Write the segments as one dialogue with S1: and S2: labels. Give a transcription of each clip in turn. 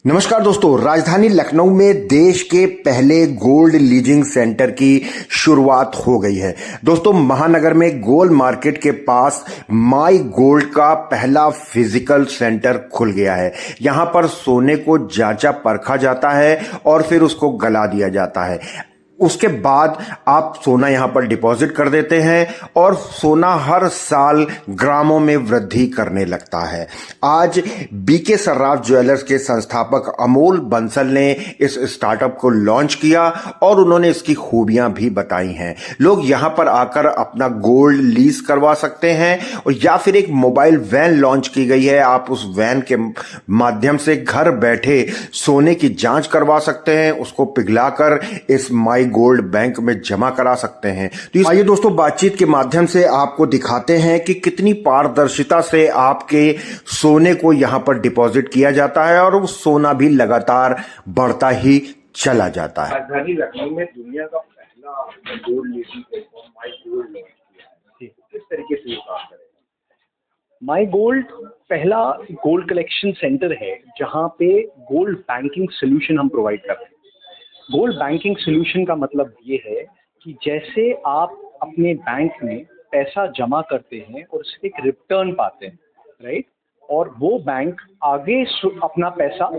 S1: नमस्कार दोस्तों, राजधानी लखनऊ में देश के पहले गोल्ड लीजिंग सेंटर की शुरुआत हो गई है। दोस्तों, महानगर में गोल्ड मार्केट के पास माई गोल्ड का पहला फिजिकल सेंटर खुल गया है। यहां पर सोने को जांचा परखा जाता है और फिर उसको गला दिया जाता है। उसके बाद आप सोना यहां पर डिपॉजिट कर देते हैं और सोना हर साल ग्रामों में वृद्धि करने लगता है। आज बीके सर्राफ ज्वेलर्स के संस्थापक अमोल बंसल ने इस स्टार्टअप को लॉन्च किया और उन्होंने इसकी खूबियां भी बताई हैं। लोग यहां पर आकर अपना गोल्ड लीज करवा सकते हैं और या फिर एक मोबाइल वैन लॉन्च की गई है। आप उस वैन के माध्यम से घर बैठे सोने की जांच करवा सकते हैं, उसको पिघलाकर इस माई गोल्ड बैंक में जमा करा सकते हैं। तो आइए दोस्तों, बातचीत के माध्यम से आपको दिखाते हैं कि कितनी पारदर्शिता से आपके सोने को यहां पर डिपॉजिट किया जाता है और वो सोना भी लगातार बढ़ता ही चला जाता है।
S2: राजधानी लखनऊ में दुनिया का पहला gold leasing platform my gold launch किया है। किस तरीके से ये काम करेगा?
S3: माई गोल्ड पहला गोल्ड कलेक्शन सेंटर है जहां पे गोल्ड बैंकिंग सोल्यूशन हम प्रोवाइड करते हैं। गोल्ड बैंकिंग सोल्यूशन का मतलब ये है कि जैसे आप अपने बैंक में पैसा जमा करते हैं और उससे एक रिटर्न पाते हैं, राइट, और वो बैंक आगे अपना पैसा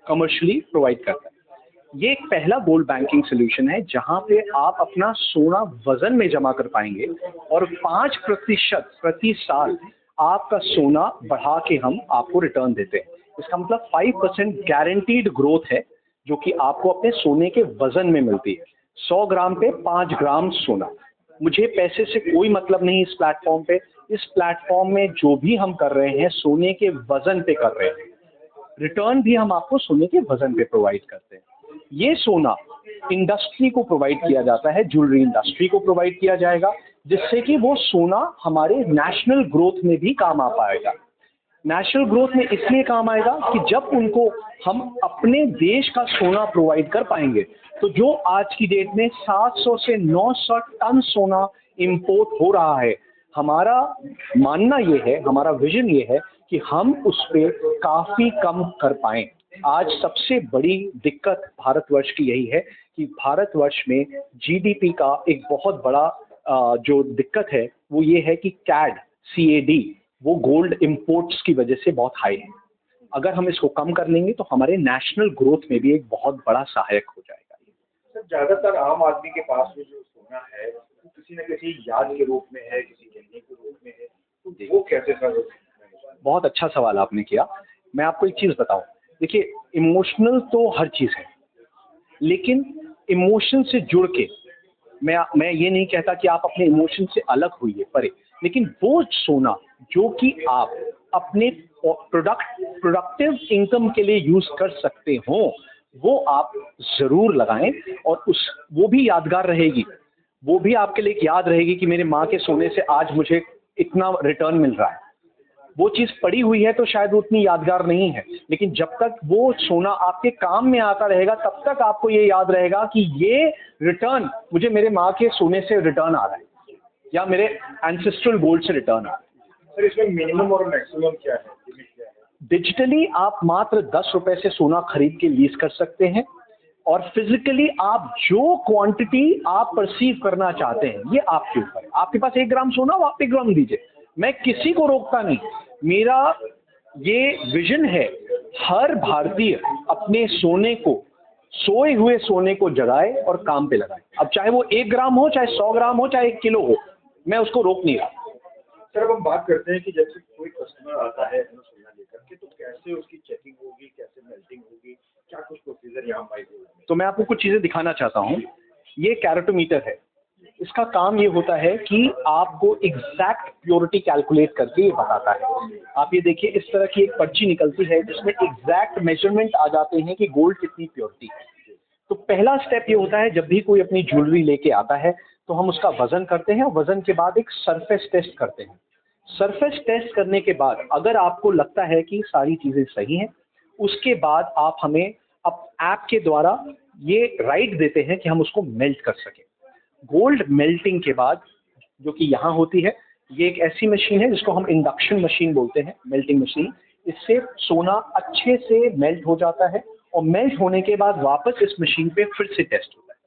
S3: कमर्शियली प्रोवाइड करता है। ये एक पहला गोल्ड बैंकिंग सोल्यूशन है जहां पे आप अपना सोना वजन में जमा कर पाएंगे और 5% प्रति साल आपका सोना बढ़ा के हम आपको रिटर्न देते हैं। इसका मतलब 5% गारंटीड ग्रोथ है जो कि आपको अपने सोने के वजन में मिलती है। 100 ग्राम पे 5 ग्राम सोना। मुझे पैसे से कोई मतलब नहीं इस प्लेटफॉर्म पे। इस प्लेटफॉर्म में जो भी हम कर रहे हैं सोने के वजन पे कर रहे हैं। रिटर्न भी हम आपको सोने के वजन पे प्रोवाइड करते हैं। ये सोना इंडस्ट्री को प्रोवाइड किया जाता है, ज्वेलरी इंडस्ट्री को प्रोवाइड किया जाएगा, जिससे कि वो सोना हमारे नेशनल ग्रोथ में भी काम आ पाएगा। नेशनल ग्रोथ में इसलिए काम आएगा कि जब उनको हम अपने देश का सोना प्रोवाइड कर पाएंगे तो जो आज की डेट में 700 से 900 टन सोना इंपोर्ट हो रहा है, हमारा मानना ये है, हमारा विजन ये है कि हम उस पे काफी कम कर पाएं। आज सबसे बड़ी दिक्कत भारतवर्ष की यही है कि भारतवर्ष में जीडीपी का एक बहुत बड़ा जो दिक्कत है वो ये है कि CAD वो गोल्ड इंपोर्ट्स की वजह से बहुत हाई है। अगर हम इसको कम कर लेंगे तो हमारे नेशनल ग्रोथ में भी एक बहुत बड़ा सहायक हो जाएगा।
S2: सर, ज्यादातर आम आदमी के पास में जो सोना है वो किसी न किसी याद के रूप में है, किसी गहने के रूप में है, तो वो कैसे सर?
S3: बहुत अच्छा सवाल आपने किया। मैं आपको एक चीज बताऊं, देखिए, इमोशनल तो हर चीज है, लेकिन इमोशन से जुड़ के मैं ये नहीं कहता कि आप अपने इमोशन से अलग होइए, परे, लेकिन वो सोना जो कि आप अपने प्रोडक्टिव इनकम के लिए यूज कर सकते हो वो आप जरूर लगाएं और वो भी यादगार रहेगी। वो भी आपके लिए याद रहेगी कि मेरे माँ के सोने से आज मुझे इतना रिटर्न मिल रहा है। वो चीज पड़ी हुई है तो शायद उतनी यादगार नहीं है, लेकिन जब तक वो सोना आपके काम में आता रहेगा तब तक आपको ये याद रहेगा कि ये रिटर्न मुझे मेरे माँ के सोने से रिटर्न आ रहा है या मेरे एंसेस्ट्रल गोल्ड से रिटर्न आ रहा है।
S2: सर, इसमें मिनिमम और मैक्सिमम क्या है, लिमिट क्या है?
S3: डिजिटली आप मात्र 10 रुपए से सोना खरीद के लीज कर सकते हैं और फिजिकली आप जो क्वांटिटी आप परसीव करना चाहते हैं ये आपके ऊपर है। आपके पास 1 ग्राम सोना हो, आप 1 ग्राम दीजिए, मैं किसी को रोकता नहीं। मेरा ये विजन है, हर भारतीय अपने सोने को, सोए हुए सोने को जगाए और काम पे लगाए। अब चाहे वो 1 ग्राम हो, चाहे 100 ग्राम हो, चाहे 1 किलो हो, मैं उसको रोक नहीं रहा।
S2: सर, अब हम बात करते हैं कि जैसे कोई कस्टमर आता है सोना लेकर के, तो कैसे उसकी चेकिंग होगी, कैसे मेल्टिंग होगी, क्या कुछ प्रोसीजर यहाँ माई गोल्ड में?
S3: तो मैं आपको कुछ चीजें दिखाना चाहता हूँ। ये कैरेटोमीटर है। इसका काम ये होता है कि आपको एग्जैक्ट प्योरिटी कैलकुलेट करके ये बताता है। आप ये देखिए, इस तरह की एक पर्ची निकलती है जिसमें एग्जैक्ट मेजरमेंट आ जाते हैं कि गोल्ड कितनी प्योरिटी है। तो पहला स्टेप ये होता है, जब भी कोई अपनी ज्वेलरी लेके आता है तो हम उसका वजन करते हैं और वजन के बाद एक सरफेस टेस्ट करते हैं। सरफेस टेस्ट करने के बाद अगर आपको लगता है कि सारी चीजें सही हैं, उसके बाद आप हमें ऐप के द्वारा ये राइट देते हैं कि हम उसको मेल्ट कर सकें। गोल्ड मेल्टिंग के बाद जो कि यहाँ होती है, ये एक ऐसी मशीन है जिसको हम इंडक्शन मशीन बोलते हैं, मेल्टिंग मशीन। इससे सोना अच्छे से मेल्ट हो जाता है और मेल्ट होने के बाद वापस इस मशीन पे फिर से टेस्ट होता है।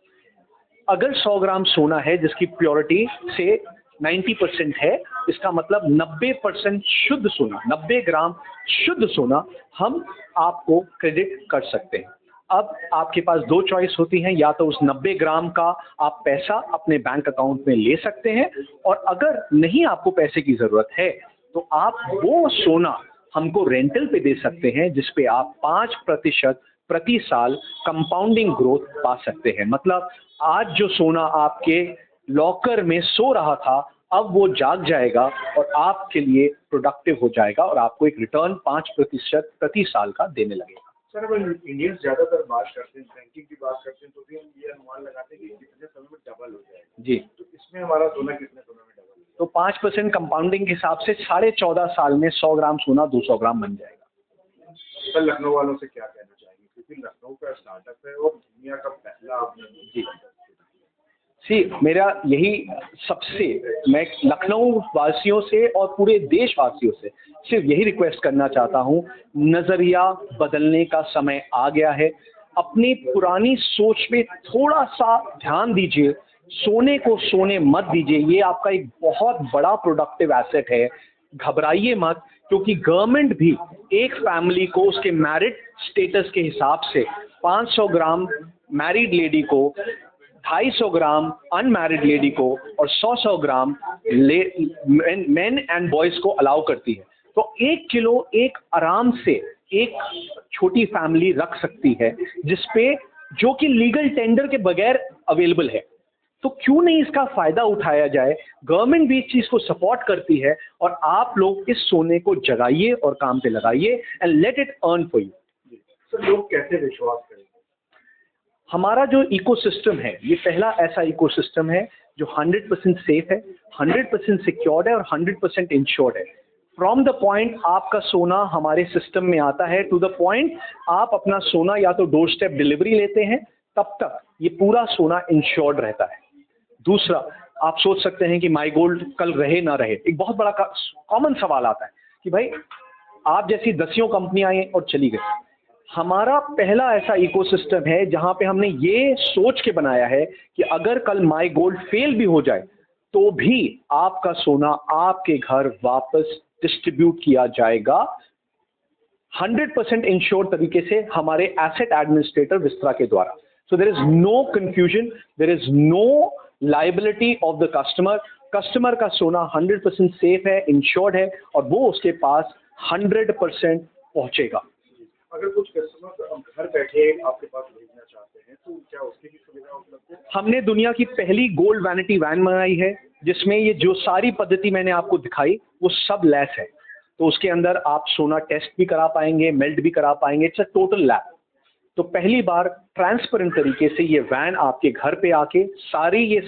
S3: अगर 100 ग्राम सोना है जिसकी प्योरिटी से 90% है, इसका मतलब 90% शुद्ध सोना, 90 ग्राम शुद्ध सोना हम आपको क्रेडिट कर सकते हैं। अब आपके पास दो चॉइस होती हैं, या तो उस 90 ग्राम का आप पैसा अपने बैंक अकाउंट में ले सकते हैं, और अगर नहीं आपको पैसे की जरूरत है तो आप वो सोना हमको रेंटल पे दे सकते हैं, जिसपे आप 5% प्रति साल कंपाउंडिंग ग्रोथ पा सकते हैं। मतलब आज जो सोना आपके लॉकर में सो रहा था, अब वो जाग जाएगा और आपके लिए प्रोडक्टिव हो जाएगा और आपको एक रिटर्न 5% प्रति साल का देने लगेगा।
S2: सर, अब इंडियंस ज्यादातर बात करते हैं, बैंकिंग की बात करते हैं, तो भी हम ये अनुमान लगाते हैं कि कितने समय में डबल हो जाएगा।
S3: जी,
S2: तो इसमें हमारा सोना कितने समय में डबल होगा?
S3: तो 5% कंपाउंडिंग के हिसाब से 14.5 साल में 100 ग्राम सोना 200 ग्राम बन जाएगा।
S2: सर, लखनऊ वालों से क्या कहना चाहेंगे, क्योंकि लखनऊ का स्टार्टअप है और दुनिया का पहला आपने
S3: जी मेरा यही सबसे, मैं लखनऊ वासियों से और पूरे देशवासियों से सिर्फ यही रिक्वेस्ट करना चाहता हूँ, नजरिया बदलने का समय आ गया है। अपनी पुरानी सोच पे थोड़ा सा ध्यान दीजिए, सोने को सोने मत दीजिए, ये आपका एक बहुत बड़ा प्रोडक्टिव एसेट है। घबराइए मत, क्योंकि गवर्नमेंट भी एक फैमिली को उसके मैरिड स्टेटस के हिसाब से 500 ग्राम मैरिड लेडी को, 250 ग्राम अनमैरिड लेडी को और 100 ग्राम मेन एंड बॉयज को अलाउ करती है। तो 1 किलो एक आराम से एक छोटी फैमिली रख सकती है, जिसपे जो कि लीगल टेंडर के बगैर अवेलेबल है। तो क्यों नहीं इसका फायदा उठाया जाए? गवर्नमेंट भी इस चीज को सपोर्ट करती है, और आप लोग इस सोने को जगाइए और काम पे लगाइए and let it earn for you.
S2: Sir, लोग कैसे विश्वास करेंगे?
S3: हमारा जो इकोसिस्टम है, ये पहला ऐसा इकोसिस्टम है जो 100% सेफ है, 100% सिक्योर्ड है और 100% इंश्योर्ड है। फ्रॉम द पॉइंट आपका सोना हमारे सिस्टम में आता है टू द पॉइंट आप अपना सोना या तो डोर स्टेप डिलीवरी लेते हैं, तब तक ये पूरा सोना इंश्योर्ड रहता है। दूसरा, आप सोच सकते हैं कि माई गोल्ड कल रहे ना रहे। एक बहुत बड़ा कॉमन सवाल आता है कि भाई आप जैसी दसियों कंपनियां आई और चली गई। हमारा पहला ऐसा इकोसिस्टम है जहां पे हमने ये सोच के बनाया है कि अगर कल माई गोल्ड फेल भी हो जाए तो भी आपका सोना आपके घर वापस डिस्ट्रीब्यूट किया जाएगा 100% इंश्योर्ड तरीके से हमारे एसेट एडमिनिस्ट्रेटर विस्त्रा के द्वारा। So there is no confusion, there is no liability of the customer. Customer का सोना 100% सेफ है, इंश्योर्ड है, और वो उसके पास 100% पहुंचेगा।
S2: अगर कुछ कस्टमर घर बैठे आपके पास भेजना चाहते हैं तो क्या उसकी भी सुविधा उपलब्ध है? हमने
S3: दुनिया की पहली गोल्ड वैनिटी वैन बनाई है, जिसमें ये जो सारी पद्धति मैंने आपको दिखाई वो सब लेस है। तो उसके अंदर आप सोना टेस्ट भी करा पाएंगे, मेल्ट भी करा पाएंगे, इट्स अ टोटल लैब। तो पहली बार ट्रांसपेरेंट तरीके से ये वैन आपके घर पे आके सारी ये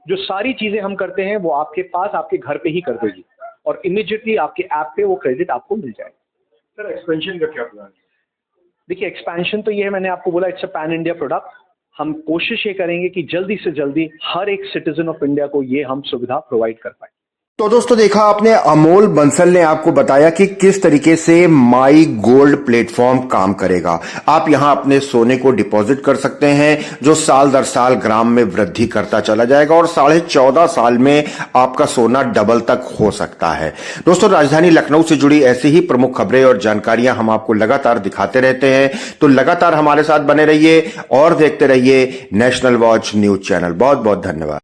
S3: जो सारी चीजें हम करते हैं वो आपके पास आपके घर पे ही कर देगी, और इमीडिएटली आपके ऐप पे वो क्रेडिट आपको मिल जाएगा।
S2: सर, एक्सपेंशन का क्या प्लान है?
S3: देखिए, एक्सपेंशन तो ये है, मैंने आपको बोला it's a pan India product. हम कोशिश ये करेंगे कि जल्दी से जल्दी हर एक सिटीजन ऑफ इंडिया को ये हम सुविधा प्रोवाइड कर पाए।
S1: तो दोस्तों, देखा आपने, अमोल बंसल ने आपको बताया कि किस तरीके से माई गोल्ड प्लेटफॉर्म काम करेगा। आप यहां अपने सोने को डिपॉजिट कर सकते हैं, जो साल दर साल ग्राम में वृद्धि करता चला जाएगा, और 14.5 साल में आपका सोना डबल तक हो सकता है। दोस्तों, राजधानी लखनऊ से जुड़ी ऐसी ही प्रमुख खबरें और जानकारियां हम आपको लगातार दिखाते रहते हैं, तो लगातार हमारे साथ बने रहिए और देखते रहिए नेशनल वॉच न्यूज चैनल। बहुत बहुत धन्यवाद।